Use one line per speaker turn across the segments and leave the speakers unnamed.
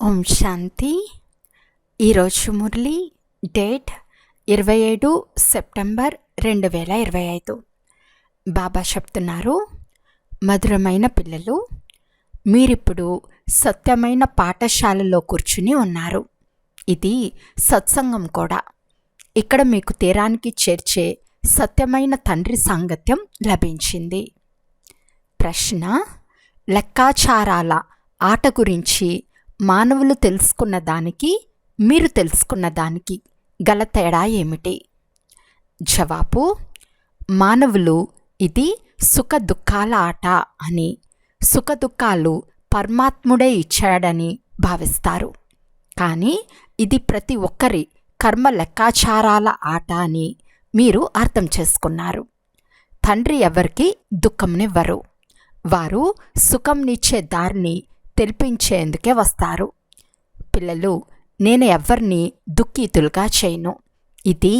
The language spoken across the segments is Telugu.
ఓం శాంతి. ఈరోజు మురళి డేట్ 27 సెప్టెంబర్ 2025. బాబా చెప్తున్నారు, మధురమైన పిల్లలు, మీరిప్పుడు సత్యమైన పాఠశాలలో కూర్చుని ఉన్నారు. ఇది సత్సంగం కూడా. ఇక్కడ మీకు తీరానికి చేర్చే సత్యమైన తండ్రి సాంగత్యం లభించింది. ప్రశ్న: లెక్కాచారాల ఆట గురించి మానవులు తెలుసుకున్న దానికి మీరు తెలుసుకున్న దానికి గల తేడా ఏమిటి? జవాబు: మానవులు ఇది సుఖ దుఃఖాల ఆట అని, సుఖ దుఃఖాలు పరమాత్ముడే ఇచ్చాడని భావిస్తారు. కానీ ఇది ప్రతి ఒక్కరి కర్మ లెక్కాచారాల ఆట అని మీరు అర్థం చేసుకున్నారు. తండ్రి ఎవరికి దుఃఖంనివ్వరు. వారు సుఖంనిచ్చే దారిని తెలిపించేందుకే వస్తారు. పిల్లలు, నేను ఎవరిని దుఃఖితులుగా చేయను, ఇది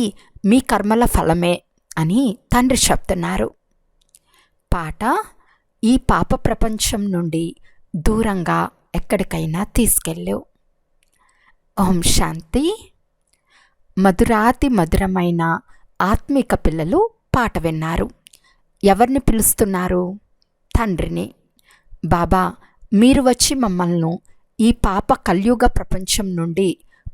మీ కర్మల ఫలమే అని తండ్రి చెప్తున్నారు. పాట: ఈ పాప ప్రపంచం నుండి దూరంగా ఎక్కడికైనా తీసుకెళ్ళు. ఓం శాంతి. మధురాతి మధురమైన ఆత్మిక పిల్లలు పాట విన్నారు. ఎవరిని పిలుస్తున్నారు? తండ్రిని. బాబా, మీరు వచ్చి మమ్మల్ని ఈ పాప కల్యుగ ప్రపంచం నుండి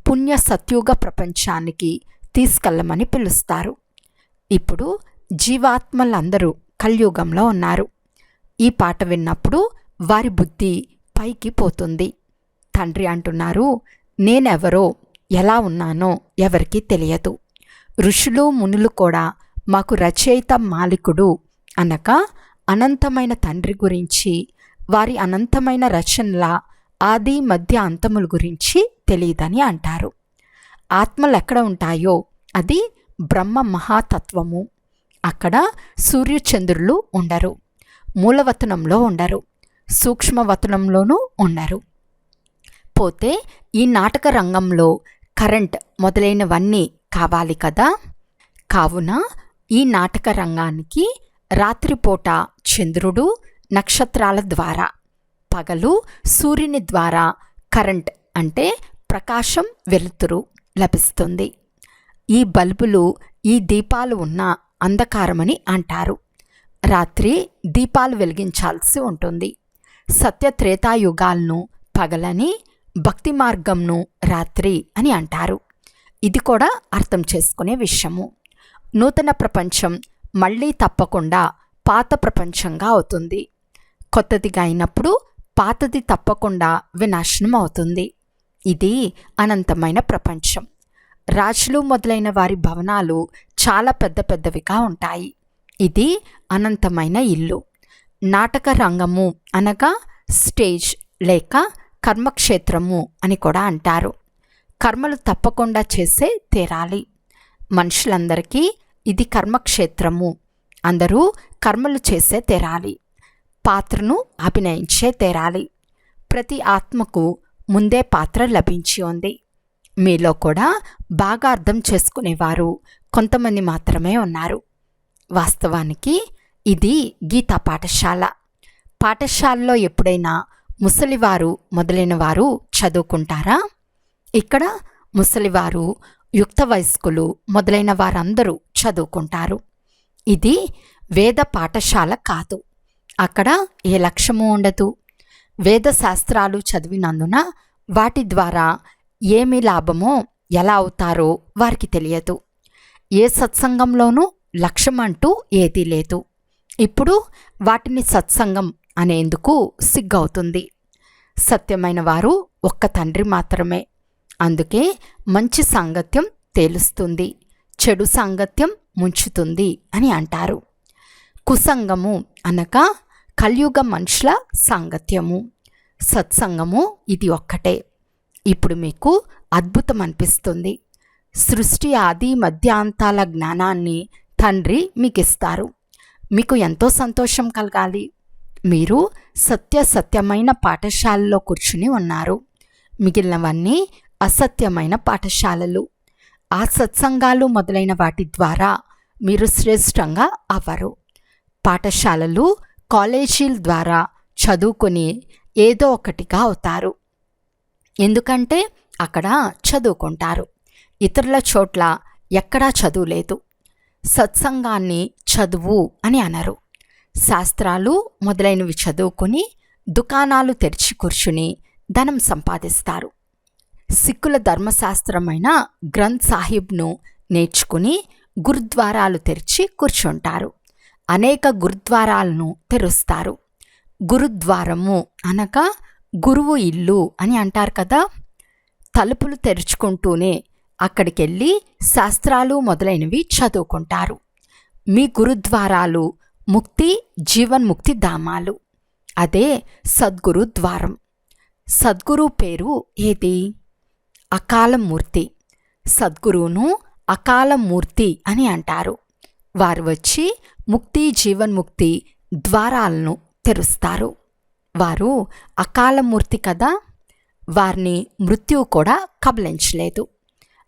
పుణ్య సత్యుగ ప్రపంచానికి తీసుకెళ్ళమని పిలుస్తారు. ఇప్పుడు జీవాత్మలందరూ కలియుగంలో ఉన్నారు. ఈ పాట విన్నప్పుడు వారి బుద్ధి పైకి పోతుంది. తండ్రి అంటున్నారు, నేనెవరో ఎలా ఉన్నానో ఎవరికీ తెలియదు. ఋషులు మునులు కూడా మాకు రచయిత మాలికుడు అనగా అనంతమైన తండ్రి గురించి, వారి అనంతమైన రచనల ఆది మధ్య అంతముల గురించి తెలియదని అంటారు. ఆత్మలు ఎక్కడ ఉంటాయో అది బ్రహ్మ మహాతత్వము. అక్కడ సూర్యచంద్రులు ఉండరు, మూలవతనంలో ఉండరు, సూక్ష్మవతనంలోనూ ఉండరు. పోతే ఈ నాటక రంగంలో కరెంట్ మొదలైనవన్నీ కావాలి కదా. కావున ఈ నాటక రంగానికి రాత్రిపూట చంద్రుడు నక్షత్రాల ద్వారా, పగలు సూర్యుని ద్వారా కరెంట్ అంటే ప్రకాశం, వెలుతురు లభిస్తుంది. ఈ బల్బులు, ఈ దీపాలు ఉన్న అంధకారమని అంటారు. రాత్రి దీపాలు వెలిగించాల్సి ఉంటుంది. సత్య త్రేతాయుగాలను పగలని, భక్తి మార్గంను రాత్రి అని అంటారు. ఇది కూడా అర్థం చేసుకునే విషయము. నూతన ప్రపంచం మళ్ళీ తప్పకుండా పాత ప్రపంచంగా అవుతుంది. కొత్తదిగా అయినప్పుడు పాతది తప్పకుండా వినాశనం అవుతుంది. ఇది అనంతమైన ప్రపంచం. రాజులు మొదలైన వారి భవనాలు చాలా పెద్ద పెద్దవిగా ఉంటాయి. ఇది అనంతమైన ఇల్లు. నాటక రంగము అనగా స్టేజ్ లేక కర్మక్షేత్రము అని కూడా అంటారు. కర్మలు తప్పకుండా చేసే తీరాలి. మనుషులందరికీ ఇది కర్మక్షేత్రము. అందరూ కర్మలు చేసే తీరాలి. పాత్రను అభినయించే తీరాలి. ప్రతి ఆత్మకు ముందే పాత్ర లభించి ఉంది. మీలో కూడా బాగా అర్థం చేసుకునేవారు కొంతమంది మాత్రమే ఉన్నారు. వాస్తవానికి ఇది గీతా పాఠశాల. పాఠశాలలో ఎప్పుడైనా ముసలివారు మొదలైన వారు చదువుకుంటారా? ఇక్కడ ముసలివారు, యుక్త వయస్కులు మొదలైన వారందరూ చదువుకుంటారు. ఇది వేద పాఠశాల కాదు. అక్కడ ఏ లక్ష్యము ఉండదు. వేద శాస్త్రాలు చదివినందున వాటి ద్వారా ఏమి లాభమో, ఎలా అవుతారో వారికి తెలియదు. ఏ సత్సంగంలోనూ లక్ష్యం అంటూ ఏదీ లేదు. ఇప్పుడు వాటిని సత్సంగం అనేందుకు సిగ్గవుతుంది. సత్యమైన వారు ఒక్క తండ్రి మాత్రమే. అందుకే మంచి సాంగత్యం తేలుస్తుంది, చెడు సాంగత్యం ముంచుతుంది అని అంటారు. కుసంగము అనగా కలియుగ మనుషుల సాంగత్యము. సత్సంగము ఇది ఒక్కటే. ఇప్పుడు మీకు అద్భుతం అనిపిస్తుంది. సృష్టి ఆది మధ్యాంతాల జ్ఞానాన్ని తండ్రి మీకు ఇస్తారు. మీకు ఎంతో సంతోషం కలగాలి. మీరు సత్యమైన పాఠశాలలో కూర్చుని ఉన్నారు. మిగిలినవన్నీ అసత్యమైన పాఠశాలలు. ఆ సత్సంగాలు మొదలైన వాటి ద్వారా మీరు శ్రేష్టంగా అవ్వరు. పాఠశాలలు, కాలేజీల ద్వారా చదువుకొని ఏదో ఒకటిగా అవుతారు. ఎందుకంటే అక్కడ చదువుకుంటారు. ఇతరుల చోట్ల ఎక్కడా చదువు లేదు. సత్సంగాన్ని చదువు అని అనరు. శాస్త్రాలు మొదలైనవి చదువుకుని దుకాణాలు తెరిచి కూర్చుని ధనం సంపాదిస్తారు. సిక్కుల ధర్మశాస్త్రమైన గ్రంథ్ సాహిబ్ను నేర్చుకుని గురుద్వారాలు తెరిచి కూర్చుంటారు. అనేక గురుద్వారాలను తెరుస్తారు. గురుద్వారము అనగా గురువు ఇల్లు అని అంటారు కదా. తలుపులు తెరుచుకుంటూనే అక్కడికెళ్ళి శాస్త్రాలు మొదలైనవి చదువుకుంటారు. మీ గురుద్వారాలు ముక్తి జీవన్ముక్తి ధామాలు. అదే సద్గురు ద్వారం. సద్గురు పేరు ఏది? అకాలమూర్తి. సద్గురువును అకాలమూర్తి అని అంటారు. వారు వచ్చి ముక్తి జీవన్ముక్తి ద్వారాలను తెరుస్తారు. వారు అకాలమూర్తి కదా. వారిని మృత్యువు కూడా కబలించలేదు.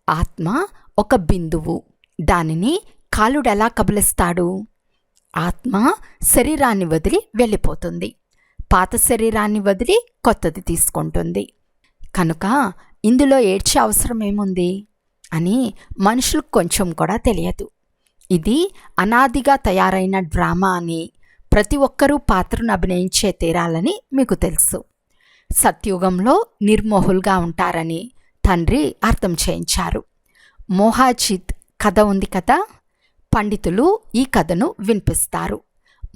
ఆత్మ ఒక బిందువు. దానిని కాలుడెలా కబలిస్తాడు? ఆత్మ శరీరాన్ని వదిలి వెళ్ళిపోతుంది. పాత శరీరాన్ని వదిలి కొత్తది తీసుకుంటుంది. కనుక ఇందులో ఏడ్చే అవసరం ఏముంది అని మనుషులకు కొంచెం కూడా తెలియదు. ఇది అనాదిగా తయారైన డ్రామా అని, ప్రతి ఒక్కరూ పాత్రను అభినయించే తీరాలని మీకు తెలుసు. సత్యుగంలో నిర్మోహులుగా ఉంటారని తండ్రి అర్థం చేయించారు. మోహాజిత్ కథ ఉంది కదా. పండితులు ఈ కథను వినిపిస్తారు.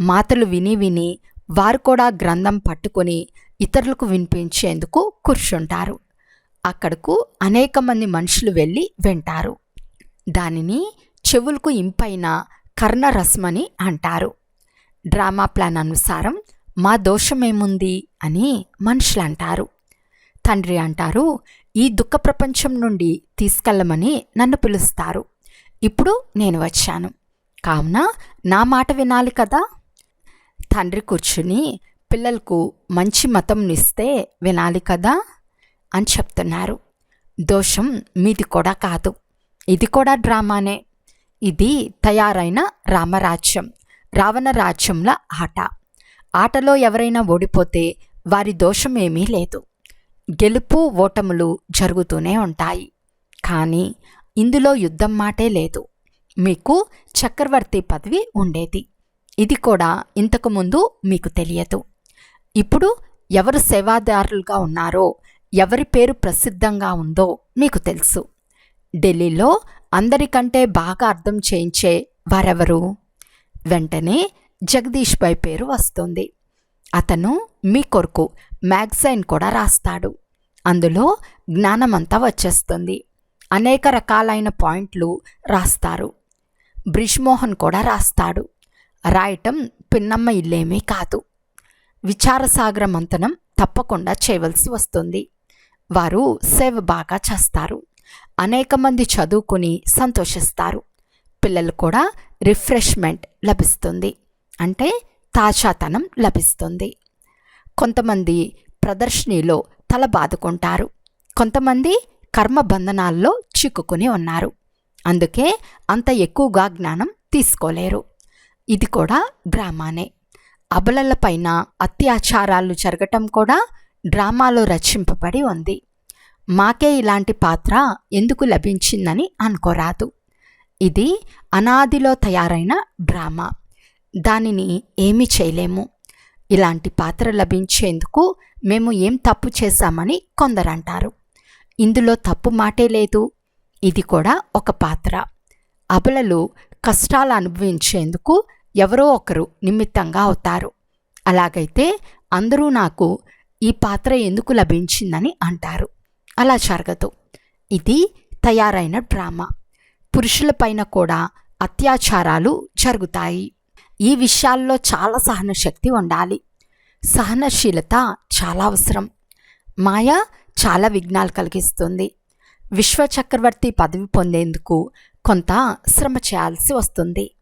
మాటలు విని విని వారు కూడా గ్రంథం పట్టుకొని ఇతరులకు వినిపించేందుకు కూర్చుంటారు. అక్కడకు అనేక మంది మనుషులు వెళ్ళి వింటారు. దానిని చెవులకు ఇంపైన కర్ణరస్మని అంటారు. డ్రామా ప్లాన్ అనుసారం మా దోషమేముంది అని మనుషులు అంటారు. తండ్రి అంటారు, ఈ దుఃఖ ప్రపంచం నుండి తీసుకెళ్ళమని నన్ను పిలుస్తారు. ఇప్పుడు నేను వచ్చాను, కావున నా మాట వినాలి కదా. తండ్రి కూర్చుని పిల్లలకు మంచి మతంనిస్తే వినాలి కదా అని చెప్తున్నారు. దోషం మీది కూడా కాదు, ఇది కూడా డ్రామానే. ఇది తయారైన రామరాజ్యం, రావణ రాజ్యంల ఆట. ఆటలో ఎవరైనా ఓడిపోతే వారి దోషం ఏమీ లేదు. గెలుపు ఓటములు జరుగుతూనే ఉంటాయి. కానీ ఇందులో యుద్ధం మాటే లేదు. మీకు చక్రవర్తి పదవి ఉండేది. ఇది కూడా ఇంతకుముందు మీకు తెలియదు. ఇప్పుడు ఎవరు సేవాదారులుగా ఉన్నారో, ఎవరి పేరు ప్రసిద్ధంగా ఉందో మీకు తెలుసు. ఢిల్లీలో అందరికంటే బాగా అర్థం చేయించే వారెవరు? వెంటనే జగదీష్ భాయ్ పేరు వస్తుంది. అతను మీ కొరకు మ్యాగజైన్ కూడా రాస్తాడు. అందులో జ్ఞానమంతా వచ్చేస్తుంది. అనేక రకాలైన పాయింట్లు రాస్తారు. బ్రిజ్మోహన్ కూడా రాస్తాడు. రాయటం పిన్నమ్మ ఇల్లేమీ కాదు. విచారసాగర మంతనం తప్పకుండా చేయవలసి వస్తుంది. వారు సేవ బాగా చేస్తారు. అనేక మంది చదువుకుని సంతోషిస్తారు. పిల్లలు కూడా రిఫ్రెష్మెంట్ లభిస్తుంది, అంటే తాజాతనం లభిస్తుంది. కొంతమంది ప్రదర్శనలో తల బాదుకుంటారు. కొంతమంది కర్మబంధనాల్లో చిక్కుకుని ఉన్నారు. అందుకే అంత ఎక్కువగా జ్ఞానం తీసుకోలేరు. ఇది కూడా డ్రామానే. అబలలపైన అత్యాచారాలు జరగటం కూడా డ్రామాలో రచింపబడి ఉంది. మాకే ఇలాంటి పాత్ర ఎందుకు లభించిందని అనుకోరాదు. ఇది అనాదిలో తయారైన డ్రామా. దానిని ఏమీ చేయలేము. ఇలాంటి పాత్ర లభించేందుకు మేము ఏం తప్పు చేశామని కొందరంటారు. ఇందులో తప్పు మాటే లేదు. ఇది కూడా ఒక పాత్ర. అబలలు కష్టాలు అనుభవించేందుకు ఎవరో ఒకరు నిమిత్తంగా అవుతారు. అలాగైతే అందరూ నాకు ఈ పాత్ర ఎందుకు లభించిందని అంటారు. అలా జరగదు. ఇది తయారైన డ్రామా. పురుషులపైన కూడా అత్యాచారాలు జరుగుతాయి. ఈ విషయాల్లో చాలా సహనశక్తి ఉండాలి. సహనశీలత చాలా అవసరం. మాయ చాలా విఘ్నాలు కలిగిస్తుంది. విశ్వచక్రవర్తి పదవి పొందేందుకు కొంత శ్రమ చేయాల్సి వస్తుంది.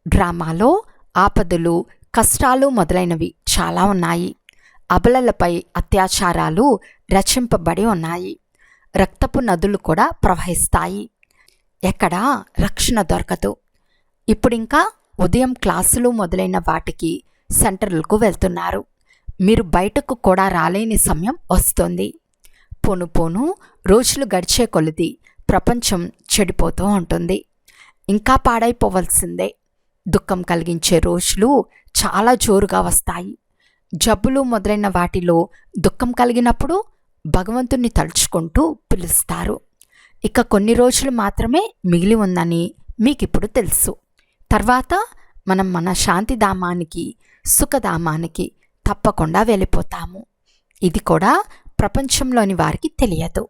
డ్రామాలో ఆపదలు, కష్టాలు మొదలైనవి చాలా ఉన్నాయి. అబలలపై అత్యాచారాలు రచింపబడి ఉన్నాయి. రక్తపు నదులు కూడా ప్రవహిస్తాయి. ఎక్కడా రక్షణ దొరకదు. ఇప్పుడింకా ఉదయం క్లాసులు మొదలైన వాటికి సెంటర్లకు వెళ్తున్నారు. మీరు బయటకు కూడా రాలేని సమయం వస్తుంది. పోను పోను రోజులు గడిచే కొలది ప్రపంచం చెడిపోతూ ఉంటుంది. ఇంకా పాడైపోవలసిందే. దుఃఖం కలిగించే రోజులు చాలా జోరుగా వస్తాయి. జబ్బులు మొదలైన వాటిలో దుఃఖం కలిగినప్పుడు భగవంతుణ్ణి తలుచుకుంటూ పిలుస్తారు. ఇక కొన్ని రోజులు మాత్రమే మిగిలి ఉందని మీకిప్పుడు తెలుసు. తర్వాత మనం మన శాంతిధామానికి, సుఖధామానికి తప్పకుండా వెళ్ళిపోతాము. ఇది కూడా ప్రపంచంలోని వారికి తెలియదు.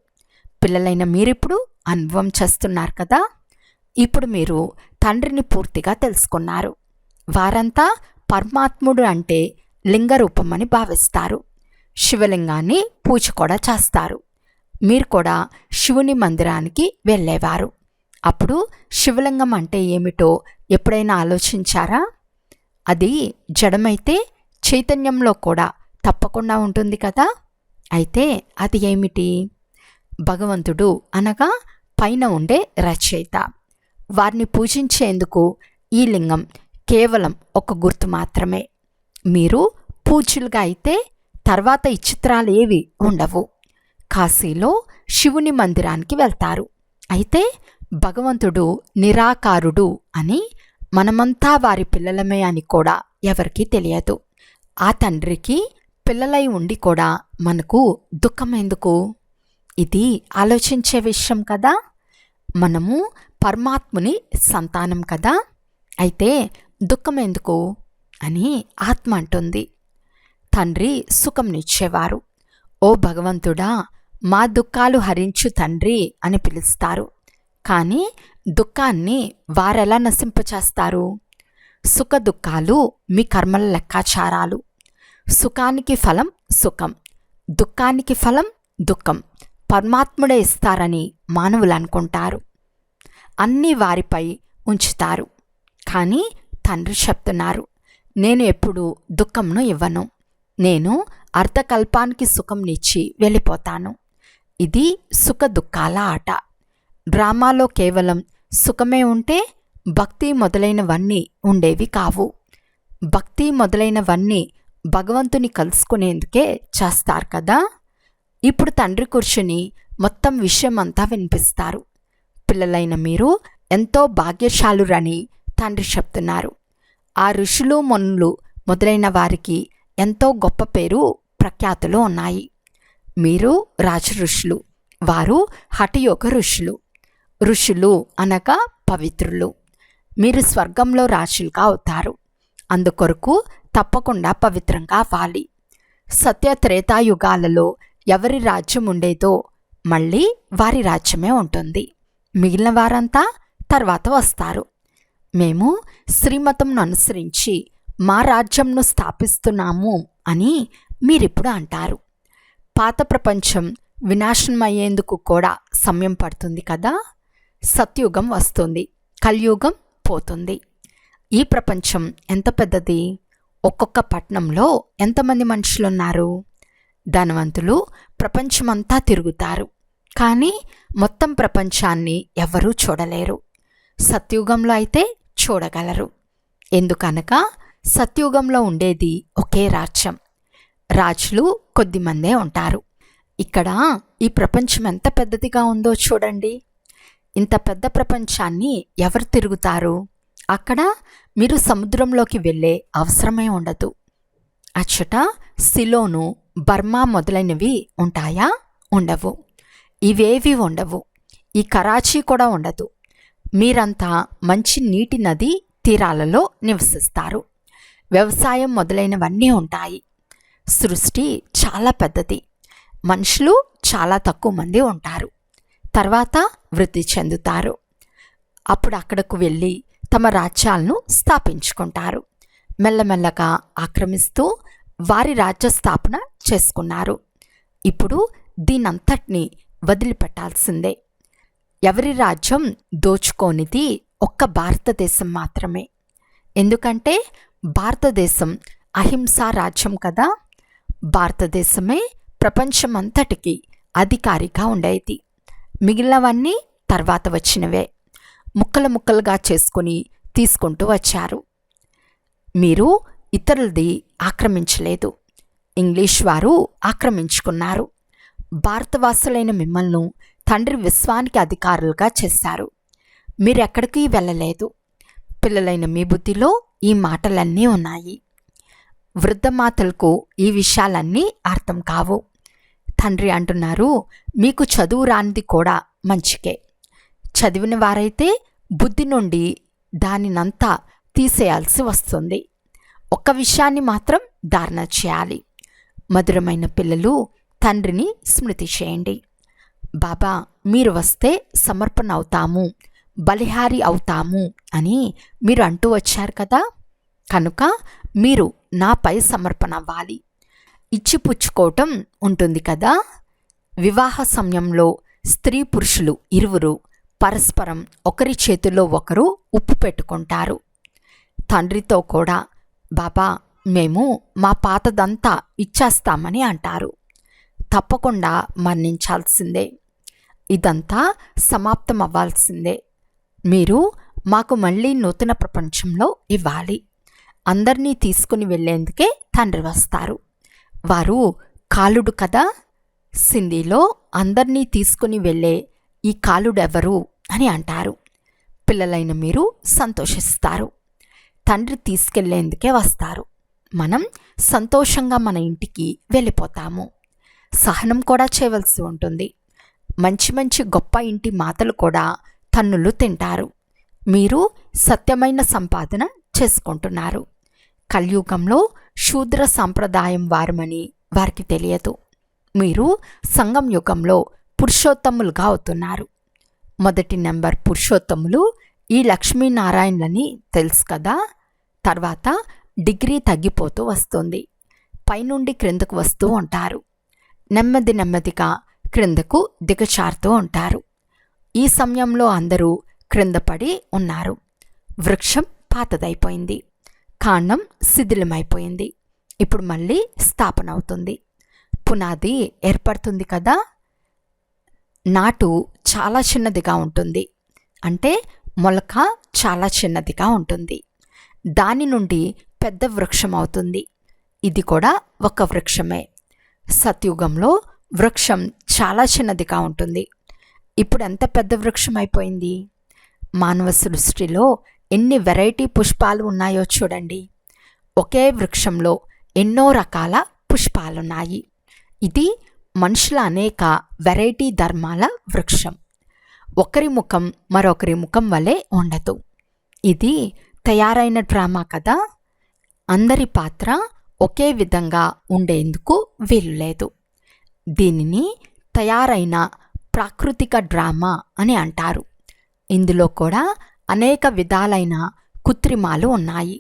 పిల్లలైన మీరిప్పుడు అనుభవం చేస్తున్నారు కదా. ఇప్పుడు మీరు తండ్రిని పూర్తిగా తెలుసుకున్నారు. వారంతా పరమాత్ముడు అంటే లింగరూపమని భావిస్తారు. శివలింగాన్ని పూజ కూడా చేస్తారు. మీరు కూడా శివుని మందిరానికి వెళ్ళేవారు. అప్పుడు శివలింగం అంటే ఏమిటో ఎప్పుడైనా ఆలోచించారా? అది జడమైతే చైతన్యంలో కూడా తప్పకుండా ఉంటుంది కదా. అయితే అది ఏమిటి? భగవంతుడు అనగా పైన ఉండే రచయిత. వారిని పూజించేందుకు ఈ లింగం కేవలం ఒక గుర్తు మాత్రమే. మీరు పూజ్యులుగా అయితే తర్వాత ఈ చిత్రాలు ఏవి ఉండవు. కాశీలో శివుని మందిరానికి వెళ్తారు. అయితే భగవంతుడు నిరాకారుడు అని, మనమంతా వారి పిల్లలమే అని కూడా ఎవరికీ తెలియదు. ఆ తండ్రికి పిల్లలై ఉండి కూడా మనకు దుఃఖం ఎందుకు? ఇది ఆలోచించే విషయం కదా. మనము పరమాత్ముని సంతానం కదా. అయితే దుఃఖం ఎందుకు అని ఆత్మ అంటుంది. తండ్రి సుఖంనిచ్చేవారు. ఓ భగవంతుడా, మా దుఃఖాలు హరించు తండ్రి అని పిలుస్తారు. కానీ దుఃఖాన్ని వారెలా నశింపచేస్తారు? సుఖ దుఃఖాలు మీ కర్మల లెక్కాచారాలు. సుఖానికి ఫలం సుఖం, దుఃఖానికి ఫలం దుఃఖం పరమాత్ముడే ఇస్తారని మానవులు అనుకుంటారు. అన్నీ వారిపై ఉంచుతారు. కానీ తండ్రి చెప్తున్నారు, నేను ఎప్పుడూ దుఃఖంను ఇవ్వను. నేను అర్ధకల్పానికి సుఖంనిచ్చి వెళ్ళిపోతాను. ఇది సుఖ దుఃఖాల ఆట. డ్రామాలో కేవలం సుఖమే ఉంటే భక్తి మొదలైనవన్నీ ఉండేవి కావు. భక్తి మొదలైనవన్నీ భగవంతుని కలుసుకునేందుకే చేస్తారు కదా. ఇప్పుడు తండ్రి కూర్చుని మొత్తం విషయమంతా వినిపిస్తారు. పిల్లలైన మీరు ఎంతో భాగ్యశాలురని తండ్రి చెప్తున్నారు. ఆ ఋషులు మునులు మొదలైన వారికి ఎంతో గొప్ప పేరు ప్రఖ్యాతులు ఉన్నాయి. మీరు రాజ ఋషులు, వారు హఠయోగ ఋషులు. ఋషులు అనగా పవిత్రులు. మీరు స్వర్గంలో రాజులుగా అవుతారు. అందుకొరకు తప్పకుండా పవిత్రంగా అవ్వాలి. సత్య త్రేతాయుగాలలో ఎవరి రాజ్యం ఉండేదో మళ్ళీ వారి రాజ్యమే ఉంటుంది. మిగిలిన వారంతా తర్వాత వస్తారు. మేము శ్రీమతంను అనుసరించి మా రాజ్యంను స్థాపిస్తున్నాము అని మీరిప్పుడు అంటారు. పాత ప్రపంచం వినాశనమయ్యేందుకు కూడా సమయం పడుతుంది కదా. సత్యుగం వస్తుంది, కలియుగం పోతుంది. ఈ ప్రపంచం ఎంత పెద్దది! ఒక్కొక్క పట్టణంలో ఎంతమంది మనుషులున్నారు? ధనవంతులు ప్రపంచమంతా తిరుగుతారు. కానీ మొత్తం ప్రపంచాన్ని ఎవరూ చూడలేరు. సత్యుగంలో అయితే చూడగలరు. ఎందుకనగా సత్యుగంలో ఉండేది ఒకే రాజ్యం. రాజులు కొద్దిమందే ఉంటారు. ఇక్కడ ఈ ప్రపంచం ఎంత పెద్దదిగా ఉందో చూడండి. ఇంత పెద్ద ప్రపంచాన్ని ఎవరు తిరుగుతారు? అక్కడ మీరు సముద్రంలోకి వెళ్ళే అవసరమే ఉండదు. అచ్చట సిలోను, బర్మా మొదలైనవి ఉంటాయా? ఉండవు. ఇవేవి ఉండవు. ఈ కరాచీ కూడా ఉండదు. మీరంతా మంచి నీటి నది తీరాలలో నివసిస్తారు. వ్యవసాయం మొదలైనవన్నీ ఉంటాయి. సృష్టి చాలా పెద్దది. మనుషులు చాలా తక్కువ మంది ఉంటారు. తర్వాత వృద్ధి చెందుతారు. అప్పుడు అక్కడకు వెళ్ళి తమ రాజ్యాలను స్థాపించుకుంటారు. మెల్లమెల్లగా ఆక్రమిస్తూ వారి రాజ్య స్థాపన చేసుకున్నారు. ఇప్పుడు దీనంతటినీ వదిలిపెట్టాల్సిందే. ఎవరి రాజ్యం దోచుకోనిది ఒక్క భారతదేశం మాత్రమే. ఎందుకంటే భారతదేశం అహింసా రాజ్యం కదా. భారతదేశమే ప్రపంచమంతటికి అధికారిగా ఉండేది. మిగిలినవన్నీ తర్వాత వచ్చినవే. ముక్కలు ముక్కలుగా చేసుకుని తీసుకుంటూ వచ్చారు. మీరు ఇతరులది ఆక్రమించలేదు. ఇంగ్లీష్ వారు ఆక్రమించుకున్నారు. భారతవాసులైన మిమ్మల్ని తండ్రి విశ్వానికి అధికారులుగా చేశారు. మీరెక్కడికి వెళ్ళలేదు. పిల్లలైన మీ బుద్ధిలో ఈ మాటలన్నీ ఉన్నాయి. వృద్ధమాతలకు ఈ విషయాలన్నీ అర్థం కావు. తండ్రి అంటున్నారు, మీకు చదువు రానిది కూడా మంచికే. చదివిన వారైతే బుద్ధి నుండి దానినంతా తీసేయాల్సి వస్తుంది. ఒక్క విషయాన్ని మాత్రం ధారణ చేయాలి. మధురమైన పిల్లలు, తండ్రిని స్మృతి చేయండి. బాబా, మీరు వస్తే సమర్పణ అవుతాము, బలిహారి అవుతాము అని మీరు అంటూ వచ్చారు కదా. కనుక మీరు నాపై సమర్పణ అవ్వాలి. ఇచ్చిపుచ్చుకోవటం ఉంటుంది కదా. వివాహ సమయంలో స్త్రీ పురుషులు ఇరువురు పరస్పరం ఒకరి చేతిలో ఒకరు ఉప్పు పెట్టుకుంటారు. తండ్రితో కూడా, బాబా మేము మా పాతదంతా ఇచ్చేస్తామని అంటారు. తప్పకుండా మరణించాల్సిందే. ఇదంతా సమాప్తం అవ్వాల్సిందే. మీరు మాకు మళ్ళీ నూతన ప్రపంచంలో ఇవ్వాలి. అందరినీ తీసుకుని వెళ్ళేందుకే తండ్రి వస్తారు. వారు కాలుడు కదా. సింధీలో అందరినీ తీసుకుని వెళ్ళే ఈ కాలుడెవరు అని అంటారు. పిల్లలైన మీరు సంతోషిస్తారు. తండ్రి తీసుకెళ్లేందుకే వస్తారు. మనం సంతోషంగా మన ఇంటికి వెళ్ళిపోతాము. సహనం కూడా చేయవలసి ఉంటుంది. మంచి మంచి గొప్ప ఇంటి మాతలు కూడా తన్నులు తింటారు. మీరు సత్యమైన సంపాదన చేసుకుంటున్నారు. కలియుగంలో శూద్ర సంప్రదాయం వారమని వారికి తెలియదు. మీరు సంగం యుగంలో పురుషోత్తములుగా అవుతున్నారు. మొదటి నెంబర్ పురుషోత్తములు ఈ లక్ష్మీనారాయణలని తెలుసు కదా. తర్వాత డిగ్రీ తగ్గిపోతూ వస్తుంది. పైనుండి క్రిందకు వస్తూ ఉంటారు. నెమ్మది నెమ్మదిగా క్రిందకు దిగచారుతూ ఉంటారు. ఈ సమయంలో అందరూ క్రింద పడి ఉన్నారు. వృక్షం పాతదైపోయింది. కాండం శిథిలమైపోయింది. ఇప్పుడు మళ్ళీ స్థాపన అవుతుంది. పునాది ఏర్పడుతుంది కదా. నాటు చాలా చిన్నదిగా ఉంటుంది. అంటే మొలక చాలా చిన్నదిగా ఉంటుంది. దాని నుండి పెద్ద వృక్షం అవుతుంది. ఇది కూడా ఒక వృక్షమే. సత్యుగంలో వృక్షం చాలా చిన్నదిగా ఉంటుంది. ఇప్పుడు ఎంత పెద్ద వృక్షం అయిపోయింది. మానవ సృష్టిలో ఎన్ని వెరైటీ పుష్పాలు ఉన్నాయో చూడండి. ఒకే వృక్షంలో ఎన్నో రకాల పుష్పాలున్నాయి. ఇది మనుషుల అనేక వెరైటీ ధర్మాల వృక్షం. ఒకరి ముఖం మరొకరి ముఖం వలె ఉండదు. ఇది తయారైన డ్రామా కదా. అందరి పాత్ర ఒకే విధంగా ఉండేందుకు వీలు లేదు. దీనిని తయారైన ప్రాకృతిక డ్రామా అని అంటారు. ఇందులో కూడా అనేక విధాలైన కృత్రిమాలు ఉన్నాయి.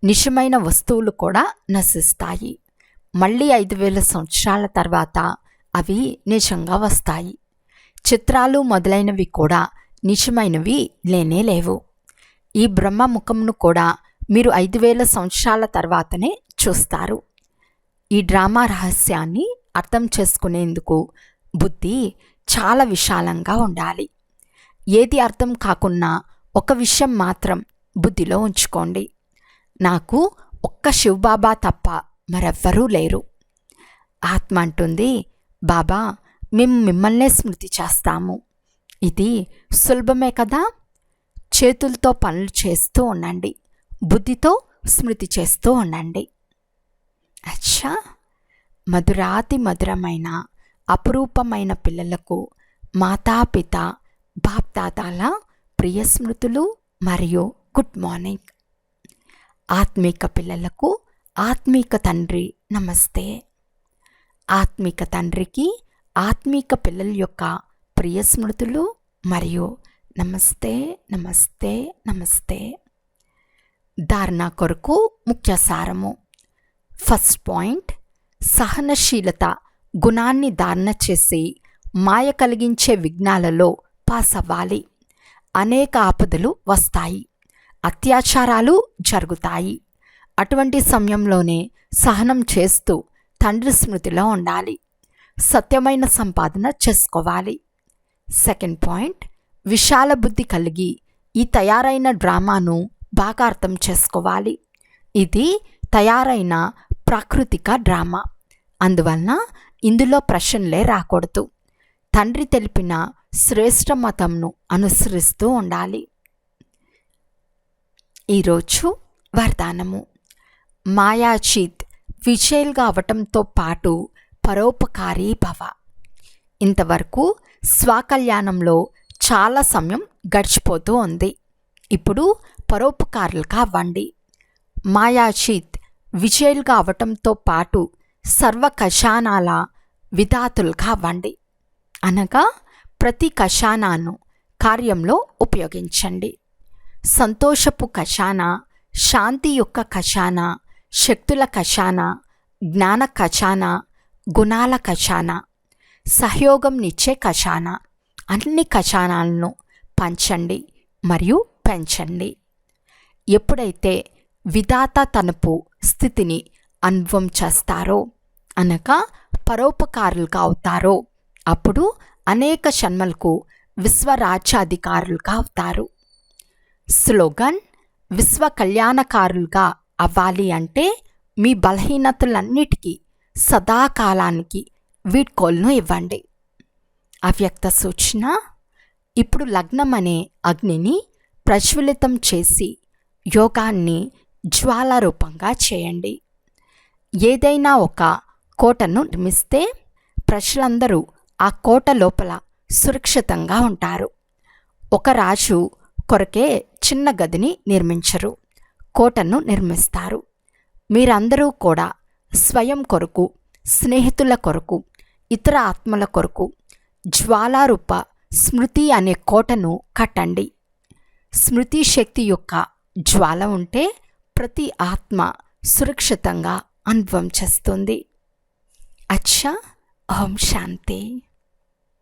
నిజమైన వస్తువులు కూడా నశిస్తాయి. మళ్ళీ 5000 సంవత్సరాల తర్వాత అవి నిజంగా వస్తాయి. చిత్రాలు మొదలైనవి కూడా నిజమైనవి లేనే లేవు. ఈ బ్రహ్మ ముఖంను కూడా మీరు 5000 సంవత్సరాల తర్వాతనే చూస్తారు. ఈ డ్రామా రహస్యాన్ని అర్థం చేసుకునేందుకు బుద్ధి చాలా విశాలంగా ఉండాలి. ఏది అర్థం కాకున్నా ఒక విషయం మాత్రం బుద్ధిలో ఉంచుకోండి. నాకు ఒక్క శివబాబా తప్ప మరెవ్వరూ లేరు. ఆత్మ అంటుంది, బాబా మేము మిమ్మల్నే స్మృతి చేస్తాము. ఇది సులభమే కదా. చేతులతో పనులు చేస్తూ ఉండండి, బుద్ధితో స్మృతి చేస్తూ ఉండండి. అచ్చా, మధురాతి మధురమైన అపురూపమైన పిల్లలకు మాతాపిత బాప్దాదాల ప్రియ స్మృతులు మరియు గుడ్ మార్నింగ్. ఆత్మీక పిల్లలకు ఆత్మీక తండ్రి నమస్తే. ఆత్మీక తండ్రికి ఆత్మీక పిల్లల యొక్క ప్రియ స్మృతులు మరియు నమస్తే నమస్తే నమస్తే. ధారణ కొరకు ముఖ్య సారము. ఫస్ట్ పాయింట్, సహనశీలత గుణాన్ని ధారణ చేసి మాయ కలిగించే విఘ్నాలలో పాస్ అవ్వాలి. అనేక ఆపదలు వస్తాయి, అత్యాచారాలు జరుగుతాయి. అటువంటి సమయంలోనే సహనం చేస్తూ తండ్రి స్మృతిలో ఉండాలి. సత్యమైన సంపాదన చేసుకోవాలి. సెకండ్ పాయింట్, విశాల బుద్ధి కలిగి ఈ తయారైన డ్రామాను బాగా అర్థం చేసుకోవాలి. ఇది తయారైన ప్రాకృతిక డ్రామా. అందువలన ఇందులో ప్రశ్నలే రాకూడదు. తండ్రి తెలిపిన శ్రేష్ఠ మతంను అనుసరిస్తూ ఉండాలి. ఈరోజు వరదానము: మాయాచీత్, విజయులుగా అవటంతో పాటు పరోపకారీ భవ. ఇంతవరకు స్వకల్యాణంలో చాలా సమయం గడిచిపోతూ ఉంది. ఇప్పుడు పరోపకారులుగా అవ్వండి. మాయాచీత్, విజయులుగా అవటంతో పాటు సర్వ ఖజానాల విధాతులుగా అవ్వండి. అనగా ప్రతి ఖజానాను కార్యంలో ఉపయోగించండి. సంతోషపు ఖజానా, శాంతి యొక్క ఖజానా, శక్తుల ఖజానా, జ్ఞాన ఖజానా, గుణాల ఖజానా, సహయోగంనిచ్చే ఖజానా, అన్ని ఖజానాలను పంచండి మరియు పెంచండి. ఎప్పుడైతే విధాత తనపు స్థితిని అనుభవం చేస్తారో, అనగా పరోపకారులుగా అవుతారో, అప్పుడు అనేక జన్మలకు విశ్వరాజ్యాధికారులుగా అవుతారు. స్లోగన్: విశ్వ కళ్యాణకారులుగా అవ్వాలి అంటే మీ బలహీనతలన్నిటికీ సదాకాలానికి వీడ్కోలును ఇవ్వండి. అవ్యక్త సూచన: ఇప్పుడు లగ్నం అనే అగ్నిని ప్రజ్వలితం చేసి యోగాన్ని జ్వాలారూపంగా చేయండి. ఏదైనా ఒక కోటను నిర్మిస్తే ప్రజలందరూ ఆ కోట లోపల సురక్షితంగా ఉంటారు. ఒక రాజు కొరకే చిన్న గదిని నిర్మించరు, కోటను నిర్మిస్తారు. మీరందరూ కూడా స్వయం కొరకు, స్నేహితుల కొరకు, ఇతర ఆత్మల కొరకు జ్వాలారూప స్మృతి అనే కోటను కట్టండి. స్మృతి శక్తి యొక్క జ్వాల ఉంటే ప్రతి ఆత్మ సురక్షితంగా అనుభవం చేస్తుంది. అచ్చా, ఓం శాంతి.